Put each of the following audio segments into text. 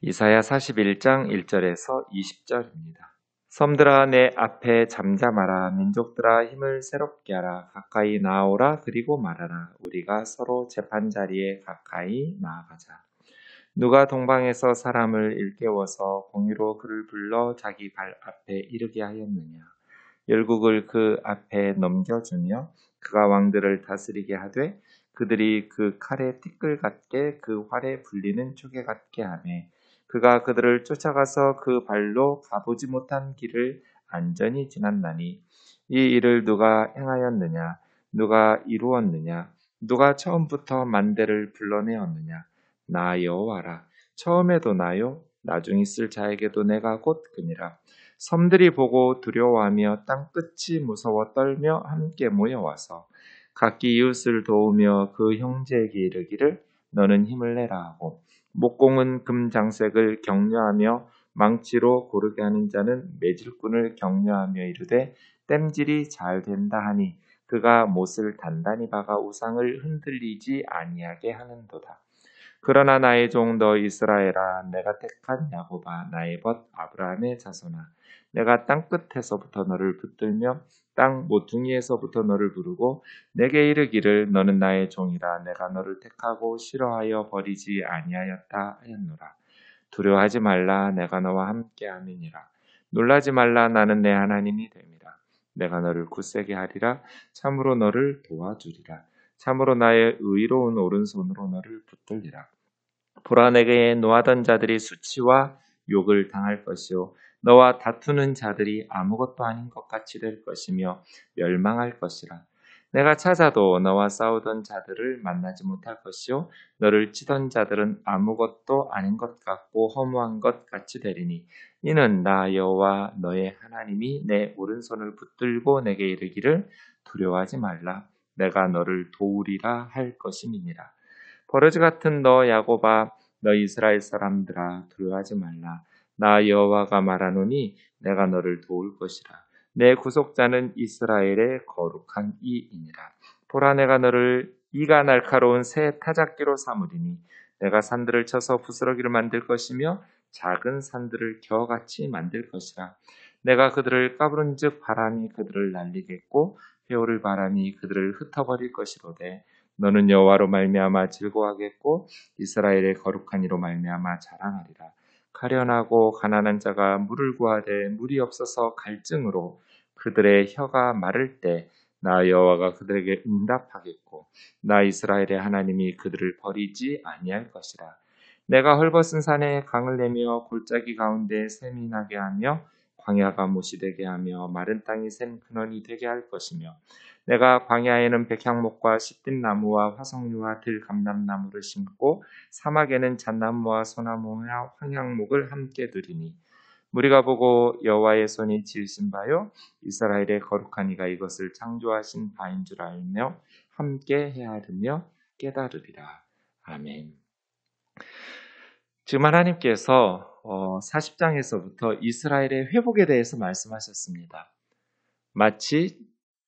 이사야 41장 1절에서 20절입니다. 섬들아 내 앞에 잠잠하라. 민족들아 힘을 새롭게 하라. 가까이 나오라. 그리고 말하라. 우리가 서로 재판자리에 가까이 나아가자. 누가 동방에서 사람을 일깨워서 공의로 그를 불러 자기 발 앞에 이르게 하였느냐. 열국을 그 앞에 넘겨주며 그가 왕들을 다스리게 하되 그들이 그 칼에 티끌 같게 그 활에 불리는 초계 같게 하매 그가 그들을 쫓아가서 그 발로 가보지 못한 길을 안전히 지났나니 이 일을 누가 행하였느냐 누가 이루었느냐 누가 처음부터 만대를 불러내었느냐 나 여호와라. 처음에도 나요 나중 있을 자에게도 내가 곧 그니라. 섬들이 보고 두려워하며 땅 끝이 무서워 떨며 함께 모여와서 각기 이웃을 도우며 그 형제에게 이르기를 너는 힘을 내라 하고 목공은 금장색을 격려하며 망치로 고르게 하는 자는 매질꾼을 격려하며 이르되 땜질이 잘 된다 하니 그가 못을 단단히 박아 우상을 흔들리지 아니하게 하는도다. 그러나 나의 종 너 이스라엘아 내가 택한 야곱아 나의 벗 아브라함의 자손아 내가 땅 끝에서부터 너를 붙들며 땅 모퉁이에서부터 너를 부르고 내게 이르기를 너는 나의 종이라 내가 너를 택하고 싫어하여 버리지 아니하였다 하였노라. 두려워하지 말라 내가 너와 함께함이니라. 놀라지 말라 나는 내 하나님이 됨이라. 내가 너를 굳세게 하리라. 참으로 너를 도와주리라. 참으로 나의 의로운 오른손으로 너를 붙들리라. 보라 내게 노하던 자들이 수치와 욕을 당할 것이요 너와 다투는 자들이 아무것도 아닌 것 같이 될 것이며 멸망할 것이라. 내가 찾아도 너와 싸우던 자들을 만나지 못할 것이요 너를 치던 자들은 아무것도 아닌 것 같고 허무한 것 같이 되리니 이는 나 여호와 너의 하나님이 내 오른손을 붙들고 내게 이르기를 두려워하지 말라 내가 너를 도우리라 할 것임이니라. 버러지 같은 너 야곱아 너 이스라엘 사람들아 두려워하지 말라. 나 여호와가 말하노니 내가 너를 도울 것이라. 내 구속자는 이스라엘의 거룩한 이이니라. 보라 내가 너를 이가 날카로운 새 타작기로 삼으리니 내가 산들을 쳐서 부스러기를 만들 것이며 작은 산들을 겨같이 만들 것이라. 내가 그들을 까부른즉 바람이 그들을 날리겠고 회오를 바람이 그들을 흩어버릴 것이로되 너는 여호와로 말미암아 즐거워하겠고 이스라엘의 거룩한 이로 말미암아 자랑하리라. 가련하고 가난한 자가 물을 구하되 물이 없어서 갈증으로 그들의 혀가 마를 때 나 여호와가 그들에게 응답하겠고 나 이스라엘의 하나님이 그들을 버리지 아니할 것이라. 내가 헐벗은 산에 강을 내며 골짜기 가운데 샘이 나게 하며 광야가 못이 되게 하며 마른 땅이 샘 근원이 되게 할 것이며 내가 광야에는 백향목과 시띠나무와 화석류와 들감람나무를 심고 사막에는 잣나무와 소나무와 황향목을 함께 두리니 무리가 보고 여호와의 손이 지으신 바요 이스라엘의 거룩한 이가 이것을 창조하신 바인 줄 알며 함께 헤아리며 깨달으리라. 아멘. 지금 하나님께서 40장에서부터 이스라엘의 회복에 대해서 말씀하셨습니다. 마치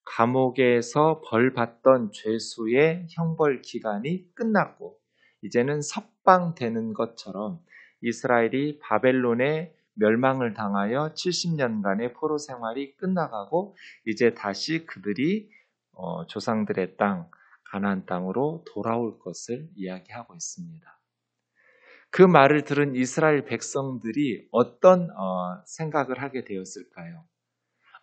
감옥에서 벌 받던 죄수의 형벌 기간이 끝났고 이제는 석방되는 것처럼 이스라엘이 바벨론의 멸망을 당하여 70년간의 포로 생활이 끝나가고 이제 다시 그들이 조상들의 땅 가나안 땅으로 돌아올 것을 이야기하고 있습니다. 그 말을 들은 이스라엘 백성들이 어떤 생각을 하게 되었을까요?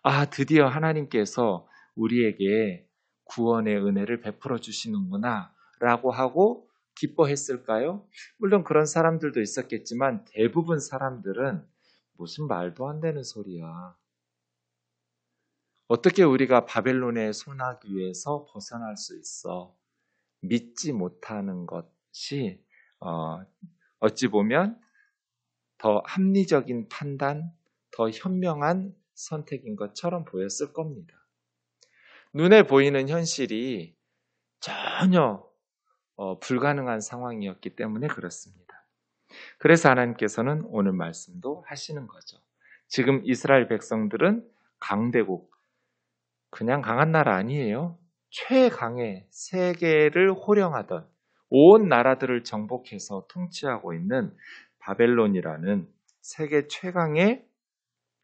아, 드디어 하나님께서 우리에게 구원의 은혜를 베풀어 주시는구나 라고 하고 기뻐했을까요? 물론 그런 사람들도 있었겠지만 대부분 사람들은 무슨 말도 안 되는 소리야. 어떻게 우리가 바벨론의 손아귀에서 벗어날 수 있어? 믿지 못하는 것이 어찌 보면 더 합리적인 판단, 더 현명한 선택인 것처럼 보였을 겁니다. 눈에 보이는 현실이 전혀 불가능한 상황이었기 때문에 그렇습니다. 그래서 하나님께서는 오늘 말씀도 하시는 거죠. 지금 이스라엘 백성들은 강대국, 그냥 강한 나라 아니에요. 최강의 세계를 호령하던 온 나라들을 정복해서 통치하고 있는 바벨론이라는 세계 최강의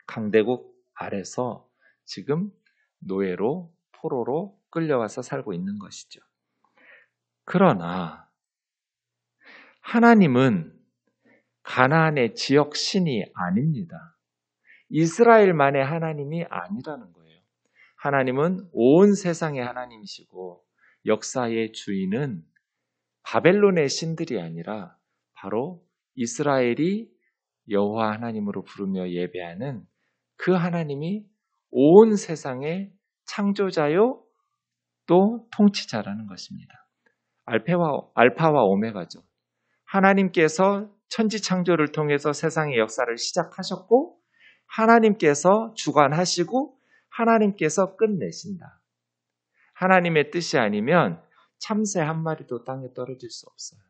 강대국 아래서 지금 노예로 포로로 끌려와서 살고 있는 것이죠. 그러나 하나님은 가나안의 지역 신이 아닙니다. 이스라엘만의 하나님이 아니라는 거예요. 하나님은 온 세상의 하나님이시고 역사의 주인은 바벨론의 신들이 아니라 바로 이스라엘이 여호와 하나님으로 부르며 예배하는 그 하나님이 온 세상의 창조자요 또 통치자라는 것입니다. 알파와 오메가죠. 하나님께서 천지 창조를 통해서 세상의 역사를 시작하셨고 하나님께서 주관하시고 하나님께서 끝내신다. 하나님의 뜻이 아니면 참새 한 마리도 땅에 떨어질 수 없어요.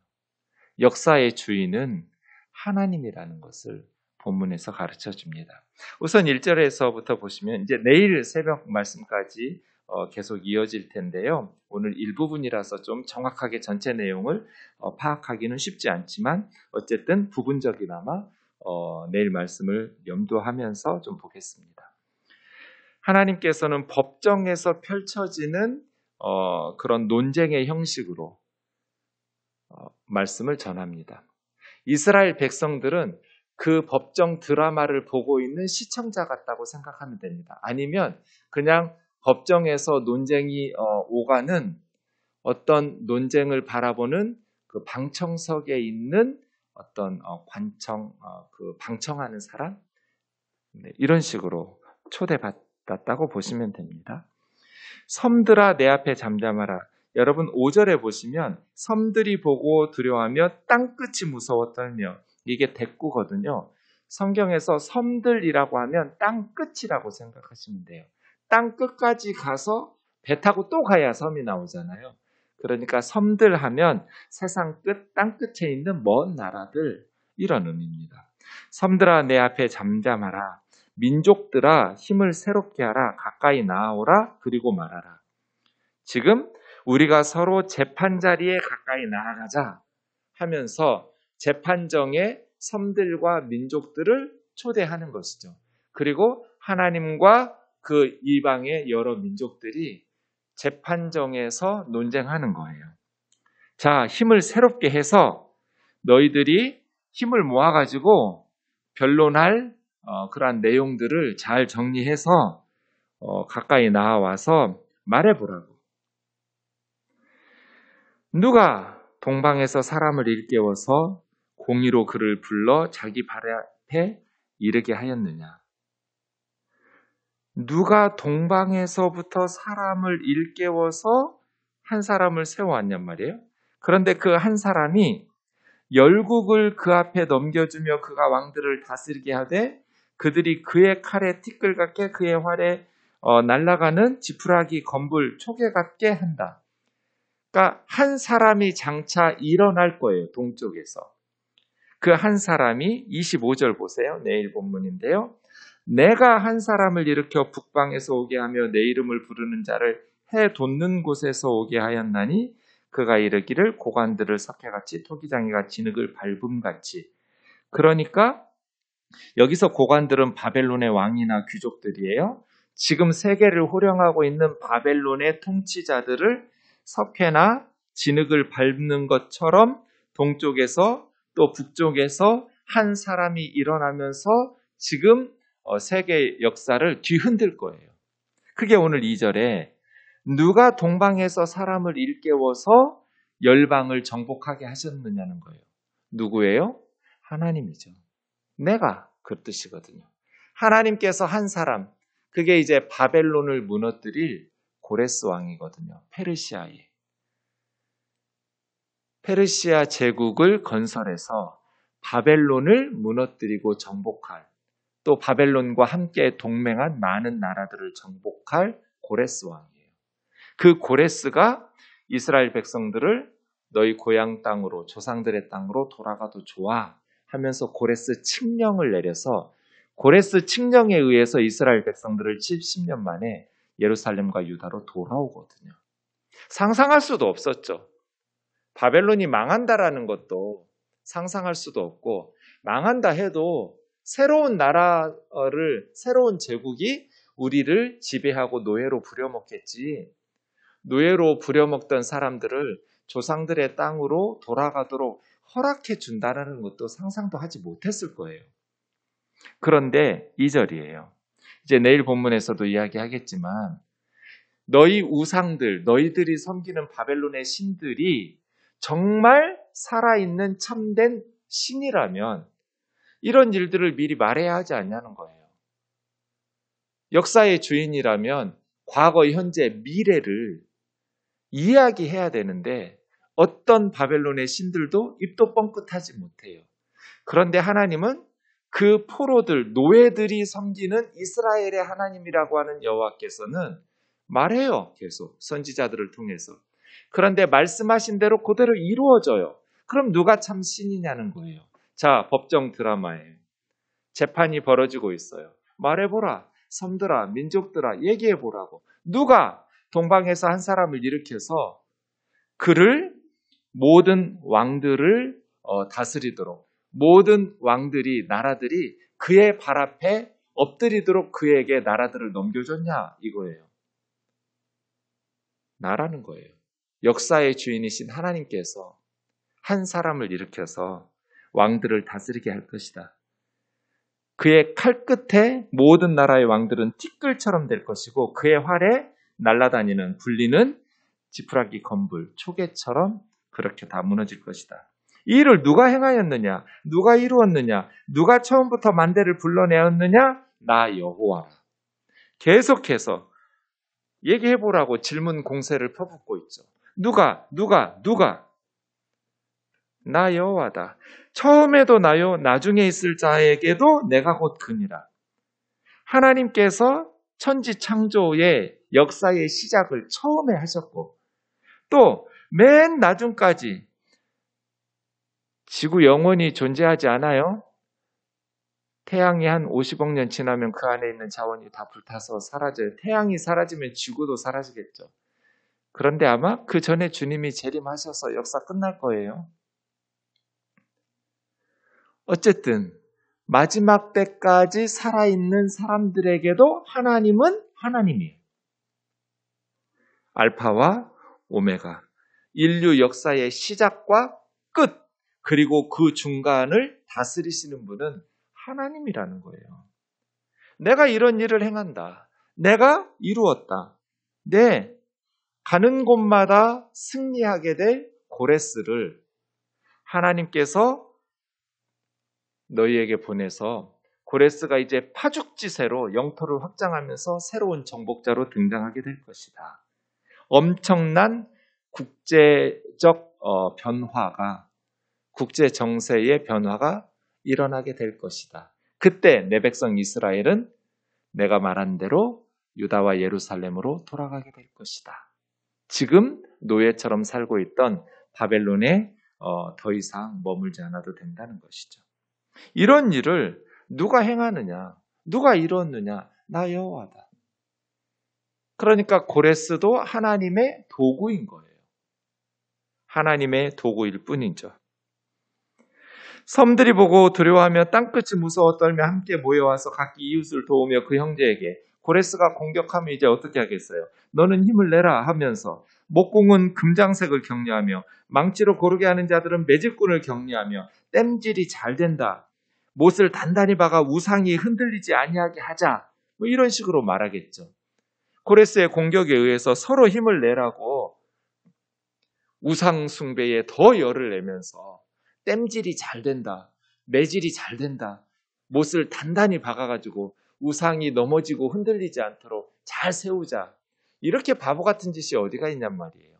역사의 주인은 하나님이라는 것을 본문에서 가르쳐 줍니다. 우선 1절에서부터 보시면 이제 내일 새벽 말씀까지 계속 이어질 텐데요. 오늘 일부분이라서 좀 정확하게 전체 내용을 파악하기는 쉽지 않지만 어쨌든 부분적이나마 내일 말씀을 염두하면서 좀 보겠습니다. 하나님께서는 법정에서 펼쳐지는 그런 논쟁의 형식으로 말씀을 전합니다. 이스라엘 백성들은 그 법정 드라마를 보고 있는 시청자 같다고 생각하면 됩니다. 아니면 그냥 법정에서 논쟁이 오가는 어떤 논쟁을 바라보는 그 방청석에 있는 어떤 그 방청하는 사람, 이런 식으로 초대받았다고 보시면 됩니다. 섬들아 내 앞에 잠잠하라. 여러분 5절에 보시면 섬들이 보고 두려워하며 땅끝이 무서워 떨며, 이게 대꾸거든요. 성경에서 섬들이라고 하면 땅끝이라고 생각하시면 돼요. 땅끝까지 가서 배 타고 또 가야 섬이 나오잖아요. 그러니까 섬들 하면 세상 끝, 땅끝에 있는 먼 나라들, 이런 의미입니다. 섬들아 내 앞에 잠잠하라. 민족들아 힘을 새롭게 하라. 가까이 나아오라. 그리고 말하라. 지금 우리가 서로 재판 자리에 가까이 나아가자 하면서 재판정에 섬들과 민족들을 초대하는 것이죠. 그리고 하나님과 그 이방의 여러 민족들이 재판정에서 논쟁하는 거예요. 자, 힘을 새롭게 해서 너희들이 힘을 모아가지고 변론할 그러한 내용들을 잘 정리해서 가까이 나와서 말해보라고. 누가 동방에서 사람을 일깨워서 공의로 그를 불러 자기 발 앞에 이르게 하였느냐? 누가 동방에서부터 사람을 일깨워서 한 사람을 세워왔냔 말이에요. 그런데 그 한 사람이 열국을 그 앞에 넘겨주며 그가 왕들을 다스리게 하되 그들이 그의 칼에 티끌 같게 그의 활에 날아가는 지푸라기 검불 초계 같게 한다. 그러니까 한 사람이 장차 일어날 거예요. 동쪽에서. 그 한 사람이 25절 보세요. 내일 본문인데요. 내가 한 사람을 일으켜 북방에서 오게 하며 내 이름을 부르는 자를 해 돋는 곳에서 오게 하였나니 그가 이르기를 고관들을 석회같이 토기장이가 진흙을 밟음같이. 그러니까 여기서 고관들은 바벨론의 왕이나 귀족들이에요. 지금 세계를 호령하고 있는 바벨론의 통치자들을 석회나 진흙을 밟는 것처럼 동쪽에서 또 북쪽에서 한 사람이 일어나면서 지금 세계 역사를 뒤흔들 거예요. 그게 오늘 2절에 누가 동방에서 사람을 일깨워서 열방을 정복하게 하셨느냐는 거예요. 누구예요? 하나님이죠. 내가 그 뜻이거든요. 하나님께서 한 사람, 그게 이제 바벨론을 무너뜨릴 고레스 왕이거든요. 페르시아 제국을 건설해서 바벨론을 무너뜨리고 정복할, 또 바벨론과 함께 동맹한 많은 나라들을 정복할 고레스 왕이에요. 그 고레스가 이스라엘 백성들을 너희 고향 땅으로, 조상들의 땅으로 돌아가도 좋아 하면서 고레스 칙령을 내려서 고레스 칙령에 의해서 이스라엘 백성들을 70년 만에 예루살렘과 유다로 돌아오거든요. 상상할 수도 없었죠. 바벨론이 망한다라는 것도 상상할 수도 없고 망한다 해도 새로운 나라를, 새로운 제국이 우리를 지배하고 노예로 부려먹겠지. 노예로 부려먹던 사람들을 조상들의 땅으로 돌아가도록 허락해 준다는 것도 상상도 하지 못했을 거예요. 그런데 2절이에요. 이제 내일 본문에서도 이야기하겠지만 너희 우상들, 너희들이 섬기는 바벨론의 신들이 정말 살아있는 참된 신이라면 이런 일들을 미리 말해야 하지 않냐는 거예요. 역사의 주인이라면 과거, 현재, 미래를 이야기해야 되는데 어떤 바벨론의 신들도 입도 뻥끗하지 못해요. 그런데 하나님은 그 포로들, 노예들이 섬기는 이스라엘의 하나님이라고 하는 여호와께서는 말해요. 계속 선지자들을 통해서. 그런데 말씀하신 대로 그대로 이루어져요. 그럼 누가 참 신이냐는 거예요. 자, 법정 드라마에 재판이 벌어지고 있어요. 말해보라. 섬들아, 민족들아, 얘기해보라고. 누가 동방에서 한 사람을 일으켜서 그를 모든 왕들을 다스리도록, 모든 왕들이, 나라들이 그의 발 앞에 엎드리도록 그에게 나라들을 넘겨줬냐 이거예요. 나라는 거예요. 역사의 주인이신 하나님께서 한 사람을 일으켜서 왕들을 다스리게 할 것이다. 그의 칼 끝에 모든 나라의 왕들은 티끌처럼 될 것이고 그의 활에 날아다니는 굴리는 지푸라기 검불, 초계처럼 그렇게 다 무너질 것이다. 이 일을 누가 행하였느냐? 누가 이루었느냐? 누가 처음부터 만대를 불러내었느냐? 나 여호와라. 계속해서 얘기해보라고 질문 공세를 퍼붓고 있죠. 누가? 나 여호와다. 처음에도 나요, 나중에 있을 자에게도 내가 곧 그니라. 하나님께서 천지 창조의 역사의 시작을 처음에 하셨고 또 맨 나중까지 지구 영원히 존재하지 않아요? 태양이 한 50억 년 지나면 그 안에 있는 자원이 다 불타서 사라져요. 태양이 사라지면 지구도 사라지겠죠. 그런데 아마 그 전에 주님이 재림하셔서 역사 끝날 거예요. 어쨌든 마지막 때까지 살아있는 사람들에게도 하나님은 하나님이에요. 알파와 오메가, 인류 역사의 시작과 끝, 그리고 그 중간을 다스리시는 분은 하나님이라는 거예요. 내가 이런 일을 행한다. 내가 이루었다. 네, 가는 곳마다 승리하게 될 고레스를 하나님께서 너희에게 보내서 고레스가 이제 파죽지세로 영토를 확장하면서 새로운 정복자로 등장하게 될 것이다. 엄청난 국제적 변화가, 국제 정세의 변화가 일어나게 될 것이다. 그때 내 백성 이스라엘은 내가 말한 대로 유다와 예루살렘으로 돌아가게 될 것이다. 지금 노예처럼 살고 있던 바벨론에 더 이상 머물지 않아도 된다는 것이죠. 이런 일을 누가 행하느냐? 누가 이루었느냐? 나 여호와다. 그러니까 고레스도 하나님의 도구인 거예요. 하나님의 도구일 뿐이죠. 섬들이 보고 두려워하며 땅끝이 무서워 떨며 함께 모여와서 각기 이웃을 도우며 그 형제에게, 고레스가 공격하면 이제 어떻게 하겠어요? 너는 힘을 내라 하면서 목공은 금장색을 격려하며 망치로 고르게 하는 자들은 매직꾼을 격려하며 땜질이 잘 된다. 못을 단단히 박아 우상이 흔들리지 아니하게 하자. 뭐 이런 식으로 말하겠죠. 고레스의 공격에 의해서 서로 힘을 내라고 우상 숭배에 더 열을 내면서 땜질이 잘 된다. 매질이 잘 된다. 못을 단단히 박아가지고 우상이 넘어지고 흔들리지 않도록 잘 세우자. 이렇게 바보 같은 짓이 어디가 있냔 말이에요.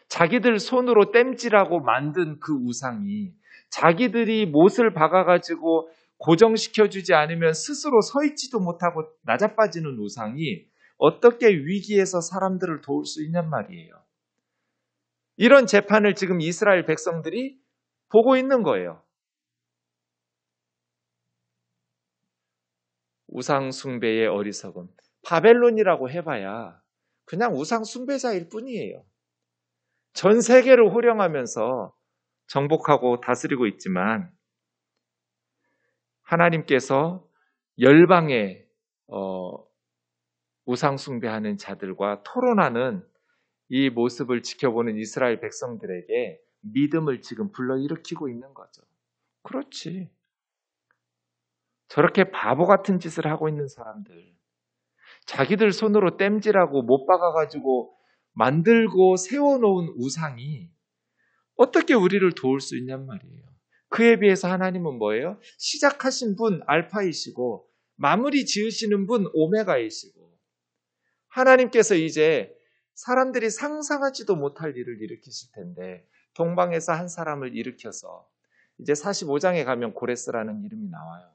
자기들 손으로 땜질하고 만든 그 우상이 자기들이 못을 박아가지고 고정시켜주지 않으면 스스로 서 있지도 못하고 나자빠지는 우상이 어떻게 위기에서 사람들을 도울 수 있냔 말이에요. 이런 재판을 지금 이스라엘 백성들이 보고 있는 거예요. 우상 숭배의 어리석음. 바벨론이라고 해봐야 그냥 우상 숭배자일 뿐이에요. 전 세계를 호령하면서 정복하고 다스리고 있지만 하나님께서 열방의 우상 숭배하는 자들과 토론하는 이 모습을 지켜보는 이스라엘 백성들에게 믿음을 지금 불러일으키고 있는 거죠. 그렇지. 저렇게 바보 같은 짓을 하고 있는 사람들, 자기들 손으로 땜질하고 못 박아가지고 만들고 세워놓은 우상이 어떻게 우리를 도울 수 있냔 말이에요. 그에 비해서 하나님은 뭐예요? 시작하신 분 알파이시고 마무리 지으시는 분 오메가이시고, 하나님께서 이제 사람들이 상상하지도 못할 일을 일으키실 텐데 동방에서 한 사람을 일으켜서, 이제 45장에 가면 고레스라는 이름이 나와요.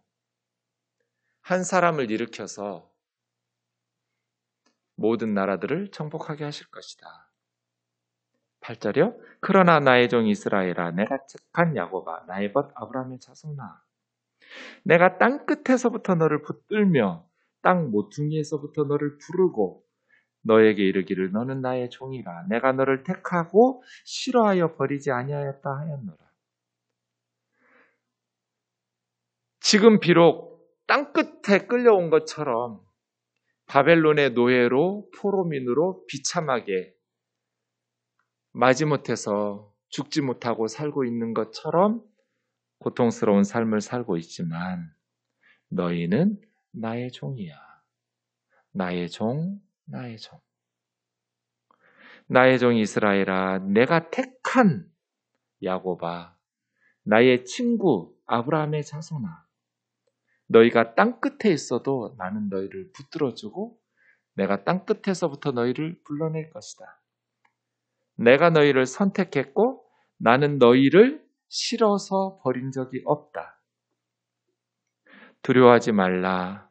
한 사람을 일으켜서 모든 나라들을 정복하게 하실 것이다. 8절이요. 그러나 나의 종 이스라엘아, 내가 택한 야곱아, 나의 벗 아브라함의 자손아, 내가 땅 끝에서부터 너를 붙들며 땅 모퉁이에서부터 너를 부르고 너에게 이르기를 너는 나의 종이라. 내가 너를 택하고 싫어하여 버리지 아니하였다 하였노라. 지금 비록 땅 끝에 끌려온 것처럼 바벨론의 노예로 포로민으로 비참하게 마지못해서 죽지 못하고 살고 있는 것처럼 고통스러운 삶을 살고 있지만 너희는 나의 종이야. 나의 종, 나의 종. 나의 종 이스라엘아, 내가 택한 야곱아, 나의 친구 아브라함의 자손아, 너희가 땅 끝에 있어도 나는 너희를 붙들어주고 내가 땅 끝에서부터 너희를 불러낼 것이다. 내가 너희를 선택했고 나는 너희를 싫어서 버린 적이 없다. 두려워하지 말라.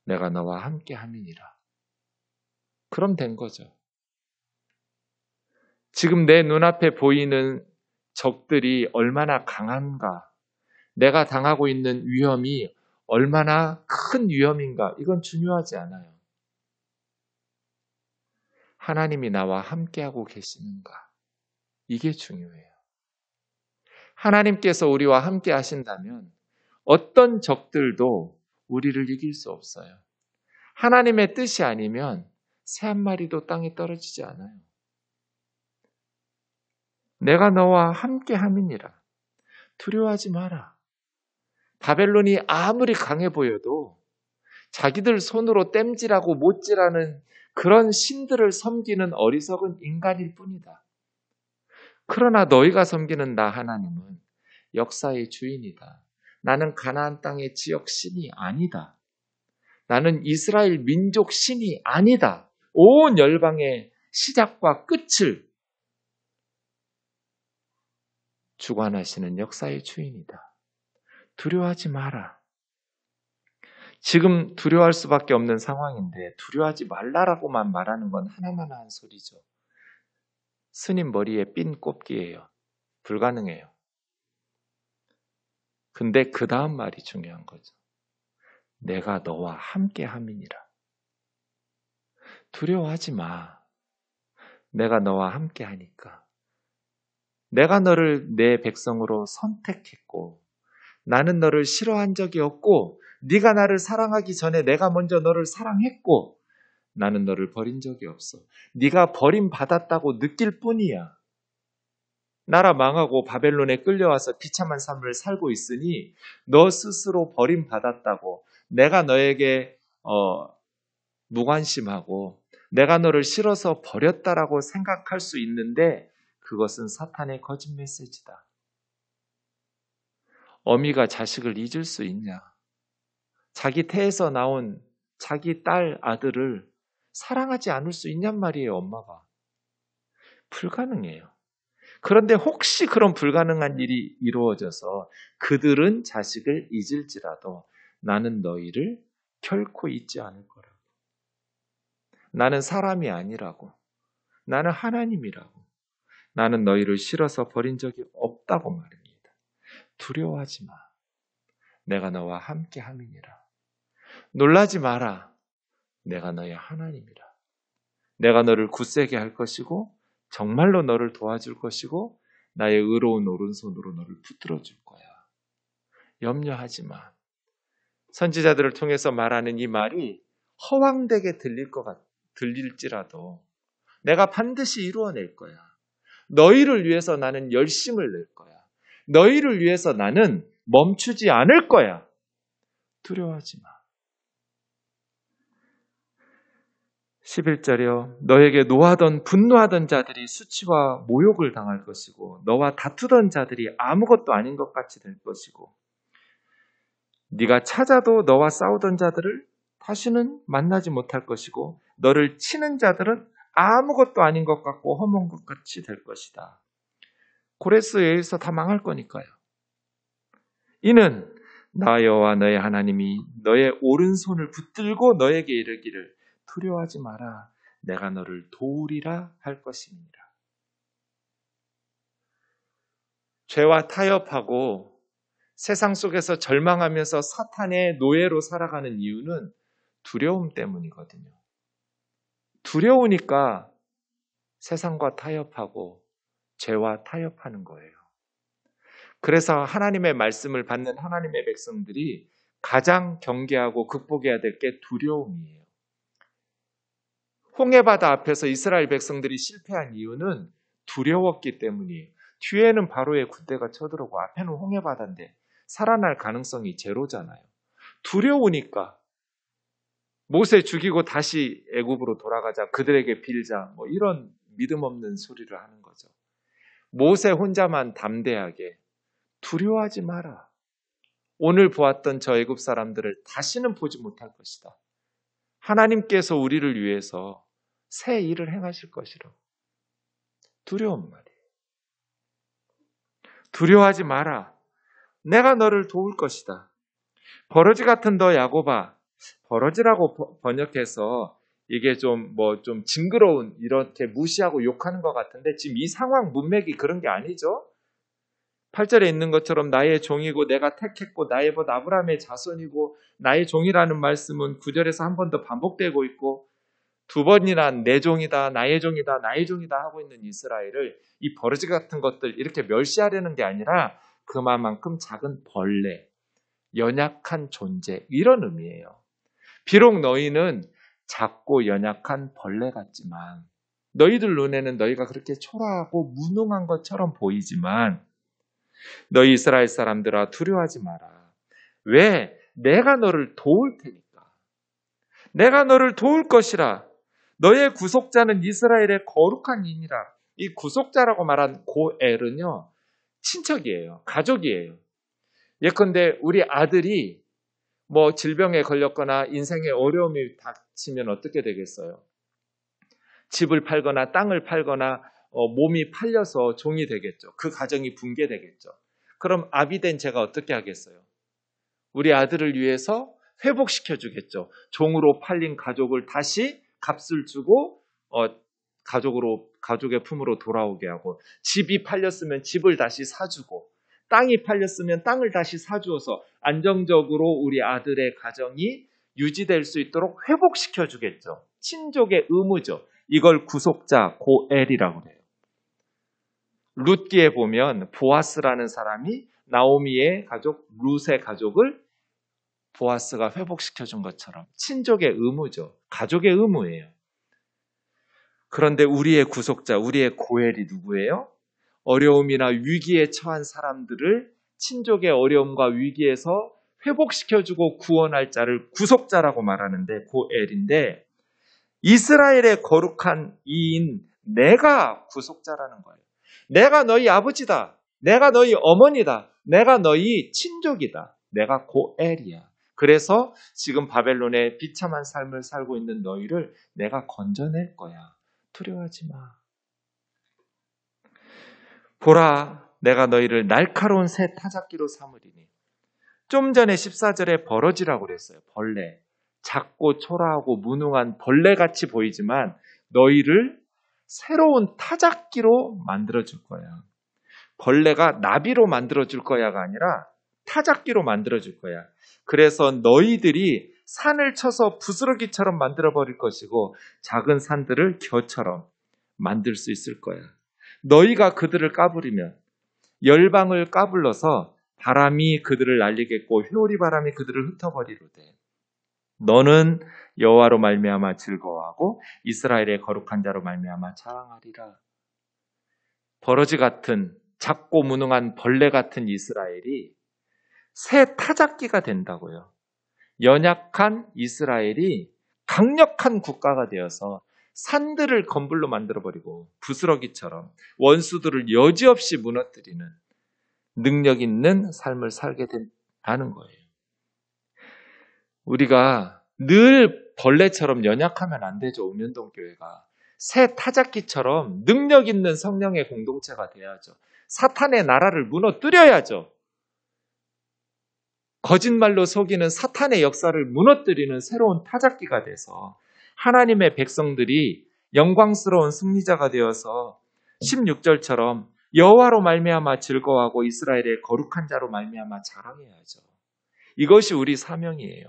내가 너와 함께 함이니라. 그럼 된 거죠. 지금 내 눈앞에 보이는 적들이 얼마나 강한가, 내가 당하고 있는 위험이 얼마나 큰 위험인가, 이건 중요하지 않아요. 하나님이 나와 함께하고 계시는가, 이게 중요해요. 하나님께서 우리와 함께 하신다면 어떤 적들도 우리를 이길 수 없어요. 하나님의 뜻이 아니면 새 한 마리도 땅에 떨어지지 않아요. 내가 너와 함께 함이니라. 두려워하지 마라. 바벨론이 아무리 강해 보여도 자기들 손으로 땜질하고 못질하는 그런 신들을 섬기는 어리석은 인간일 뿐이다. 그러나 너희가 섬기는 나 하나님은 역사의 주인이다. 나는 가나안 땅의 지역 신이 아니다. 나는 이스라엘 민족 신이 아니다. 온 열방의 시작과 끝을 주관하시는 역사의 주인이다. 두려워하지 마라. 지금 두려워할 수밖에 없는 상황인데 두려워하지 말라라고만 말하는 건 하나마나한 소리죠. 스님 머리에 핀 꼽기예요. 불가능해요. 근데 그 다음 말이 중요한 거죠. 내가 너와 함께 함이니라. 두려워하지 마. 내가 너와 함께 하니까. 내가 너를 내 백성으로 선택했고 나는 너를 싫어한 적이 없고 네가 나를 사랑하기 전에 내가 먼저 너를 사랑했고 나는 너를 버린 적이 없어. 네가 버림받았다고 느낄 뿐이야. 나라 망하고 바벨론에 끌려와서 비참한 삶을 살고 있으니 너 스스로 버림받았다고, 내가 너에게 무관심하고 내가 너를 싫어서 버렸다라고 생각할 수 있는데 그것은 사탄의 거짓 메시지다. 어미가 자식을 잊을 수 있냐? 자기 태에서 나온 자기 딸, 아들을 사랑하지 않을 수 있냔 말이에요, 엄마가. 불가능해요. 그런데 혹시 그런 불가능한 일이 이루어져서 그들은 자식을 잊을지라도 나는 너희를 결코 잊지 않을 거라고. 나는 사람이 아니라고. 나는 하나님이라고. 나는 너희를 싫어서 버린 적이 없다고 말입니다. 두려워하지 마. 내가 너와 함께 함이니라. 놀라지 마라. 내가 너의 하나님이라. 내가 너를 굳세게 할 것이고 정말로 너를 도와줄 것이고 나의 의로운 오른손으로 너를 붙들어 줄 거야. 염려하지 마. 선지자들을 통해서 말하는 이 말이 허황되게 들릴지라도 내가 반드시 이루어낼 거야. 너희를 위해서 나는 열심을 낼 거야. 너희를 위해서 나는 멈추지 않을 거야. 두려워하지 마. 11절이요. 너에게 노하던 분노하던 자들이 수치와 모욕을 당할 것이고 너와 다투던 자들이 아무것도 아닌 것 같이 될 것이고 네가 찾아도 너와 싸우던 자들을 다시는 만나지 못할 것이고 너를 치는 자들은 아무것도 아닌 것 같고 허문 것 같이 될 것이다. 고레스에 의해서 다 망할 거니까요. 이는 나 여호와 너의 하나님이 너의 오른손을 붙들고 너에게 이르기를 두려워하지 마라. 내가 너를 도우리라 할 것입니다. 죄와 타협하고 세상 속에서 절망하면서 사탄의 노예로 살아가는 이유는 두려움 때문이거든요. 두려우니까 세상과 타협하고 죄와 타협하는 거예요. 그래서 하나님의 말씀을 받는 하나님의 백성들이 가장 경계하고 극복해야 될 게 두려움이에요. 홍해바다 앞에서 이스라엘 백성들이 실패한 이유는 두려웠기 때문이에요. 뒤에는 바로의 군대가 쳐들어오고 앞에는 홍해바다인데 살아날 가능성이 제로잖아요. 두려우니까 모세 죽이고 다시 애굽으로 돌아가자, 그들에게 빌자, 이런 믿음 없는 소리를 하는 거죠. 모세 혼자만 담대하게 두려워하지 마라. 오늘 보았던 저 애굽 사람들을 다시는 보지 못할 것이다. 하나님께서 우리를 위해서 새 일을 행하실 것이라. 두려운 말이에요. 두려워하지 마라. 내가 너를 도울 것이다. 버러지 같은 너 야곱아. 버러지라고 번역해서 이게 좀 징그러운, 이렇게 무시하고 욕하는 것 같은데 지금 이 상황 문맥이 그런 게 아니죠. 8절에 있는 것처럼 나의 종이고 내가 택했고 나의 벗 아브라함의 자손이고 나의 종이라는 말씀은 9절에서 한 번 더 반복되고 있고 두 번이나 내 종이다, 나의 종이다, 나의 종이다 하고 있는 이스라엘을 이 버러지 같은 것들 이렇게 멸시하려는 게 아니라 그만큼 작은 벌레, 연약한 존재, 이런 의미예요. 비록 너희는 작고 연약한 벌레 같지만 너희들 눈에는 너희가 그렇게 초라하고 무능한 것처럼 보이지만 너희 이스라엘 사람들아 두려워하지 마라. 왜? 내가 너를 도울 테니까. 내가 너를 도울 것이라. 너의 구속자는 이스라엘의 거룩한 인이라. 이 구속자라고 말한 고엘은요, 친척이에요. 가족이에요. 예컨대 우리 아들이 질병에 걸렸거나 인생에 어려움이 닥치면 어떻게 되겠어요? 집을 팔거나 땅을 팔거나 몸이 팔려서 종이 되겠죠. 그 가정이 붕괴되겠죠. 그럼 아비된 제가 어떻게 하겠어요? 우리 아들을 위해서 회복시켜주겠죠. 종으로 팔린 가족을 다시 값을 주고 가족의 품으로 돌아오게 하고, 집이 팔렸으면 집을 다시 사주고, 땅이 팔렸으면 땅을 다시 사주어서 안정적으로 우리 아들의 가정이 유지될 수 있도록 회복시켜주겠죠. 친족의 의무죠. 이걸 구속자 고엘이라고 해요. 룻기에 보면 보아스라는 사람이 나오미의 가족 룻의 가족을 보아스가 회복시켜준 것처럼 친족의 의무죠. 가족의 의무예요. 그런데 우리의 구속자, 우리의 고엘이 누구예요? 어려움이나 위기에 처한 사람들을 친족의 어려움과 위기에서 회복시켜주고 구원할 자를 구속자라고 말하는데 고엘인데, 이스라엘의 거룩한 이인 내가 구속자라는 거예요. 내가 너희 아버지다. 내가 너희 어머니다. 내가 너희 친족이다. 내가 고엘이야. 그래서 지금 바벨론의 비참한 삶을 살고 있는 너희를 내가 건져낼 거야. 두려워하지 마. 보라, 내가 너희를 날카로운 새 타작기로 삼으리니. 좀 전에 14절에 버러지라고 그랬어요. 벌레. 작고 초라하고 무능한 벌레같이 보이지만 너희를 새로운 타작기로 만들어줄 거야. 벌레가 나비로 만들어줄 거야가 아니라 타작기로 만들어줄 거야. 그래서 너희들이 산을 쳐서 부스러기처럼 만들어버릴 것이고 작은 산들을 겨처럼 만들 수 있을 거야. 너희가 그들을 까부리면 열방을 까불러서 바람이 그들을 날리겠고 회오리 바람이 그들을 흩어버리로되 너는 여호와로 말미암아 즐거워하고 이스라엘의 거룩한 자로 말미암아 자랑하리라. 버러지 같은 작고 무능한 벌레 같은 이스라엘이 새 타작기가 된다고요. 연약한 이스라엘이 강력한 국가가 되어서 산들을 건불로 만들어버리고 부스러기처럼 원수들을 여지없이 무너뜨리는 능력 있는 삶을 살게 된다는 거예요. 우리가 늘 벌레처럼 연약하면 안 되죠. 읍면동교회가. 새 타작기처럼 능력 있는 성령의 공동체가 돼야죠. 사탄의 나라를 무너뜨려야죠. 거짓말로 속이는 사탄의 역사를 무너뜨리는 새로운 타작기가 돼서 하나님의 백성들이 영광스러운 승리자가 되어서 16절처럼 여호와로 말미암아 즐거워하고 이스라엘의 거룩한 자로 말미암아 자랑해야죠. 이것이 우리 사명이에요.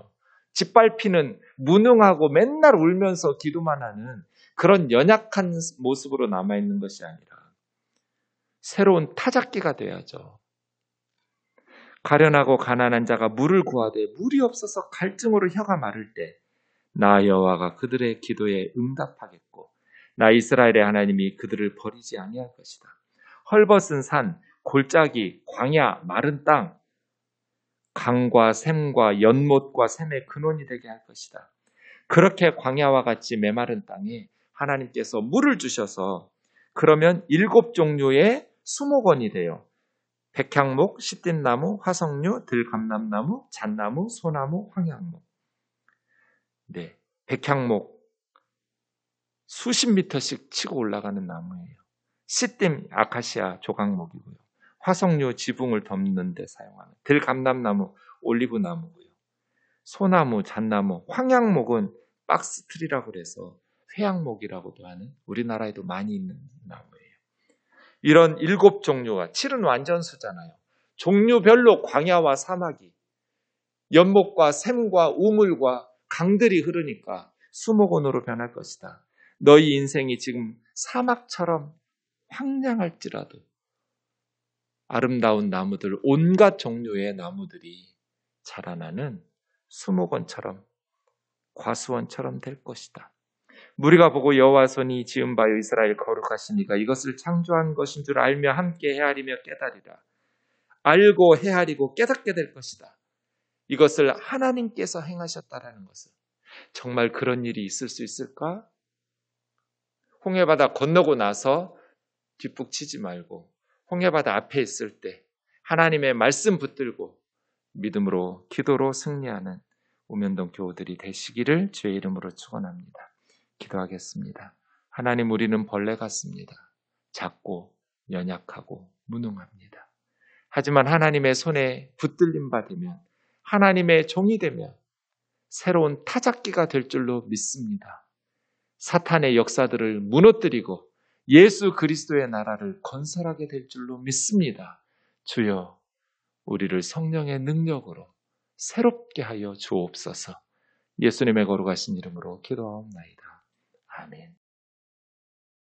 짓밟히는 무능하고 맨날 울면서 기도만 하는 그런 연약한 모습으로 남아있는 것이 아니라 새로운 타작기가 돼야죠. 가련하고 가난한 자가 물을 구하되 물이 없어서 갈증으로 혀가 마를 때 나 여호와가 그들의 기도에 응답하겠고 나 이스라엘의 하나님이 그들을 버리지 아니할 것이다. 헐벗은 산, 골짜기, 광야, 마른 땅, 강과 샘과 연못과 샘의 근원이 되게 할 것이다. 그렇게 광야와 같이 메마른 땅에 하나님께서 물을 주셔서 그러면 7종류의 수목원이 돼요. 백향목, 시띠나무, 화석류, 들감남나무, 잣나무, 소나무, 황양목. 네, 백향목 수십 미터씩 치고 올라가는 나무예요. 시띠 아카시아 조각목이고요. 화석류 지붕을 덮는 데 사용하는 들감남나무 올리브나무고요. 소나무, 잣나무, 황양목은 박스트리라고 그래서 회양목이라고도 하는 우리나라에도 많이 있는 나무예요. 이런 7종류가 7은 완전수잖아요. 종류별로 광야와 사막이 연못과 샘과 우물과 강들이 흐르니까 수목원으로 변할 것이다. 너희 인생이 지금 사막처럼 황량할지라도 아름다운 나무들, 온갖 종류의 나무들이 자라나는 수목원처럼 과수원처럼 될 것이다. 무리가 보고 여호와 손이 지은 바요 이스라엘 거룩하시니까 이것을 창조한 것인 줄 알며 함께 헤아리며 깨달으리라. 알고 헤아리고 깨닫게 될 것이다. 이것을 하나님께서 행하셨다라는 것은 정말 그런 일이 있을 수 있을까? 홍해바다 건너고 나서 뒷북치지 말고 홍해바다 앞에 있을 때 하나님의 말씀 붙들고 믿음으로 기도로 승리하는 우면동 교우들이 되시기를 주의 이름으로 축원합니다. 기도하겠습니다. 하나님, 우리는 벌레 같습니다. 작고 연약하고 무능합니다. 하지만 하나님의 손에 붙들림 받으면 하나님의 종이 되면 새로운 타작기가 될 줄로 믿습니다. 사탄의 역사들을 무너뜨리고 예수 그리스도의 나라를 건설하게 될 줄로 믿습니다. 주여, 우리를 성령의 능력으로 새롭게 하여 주옵소서. 예수님의 거룩하신 이름으로 기도하옵나이다. 아멘.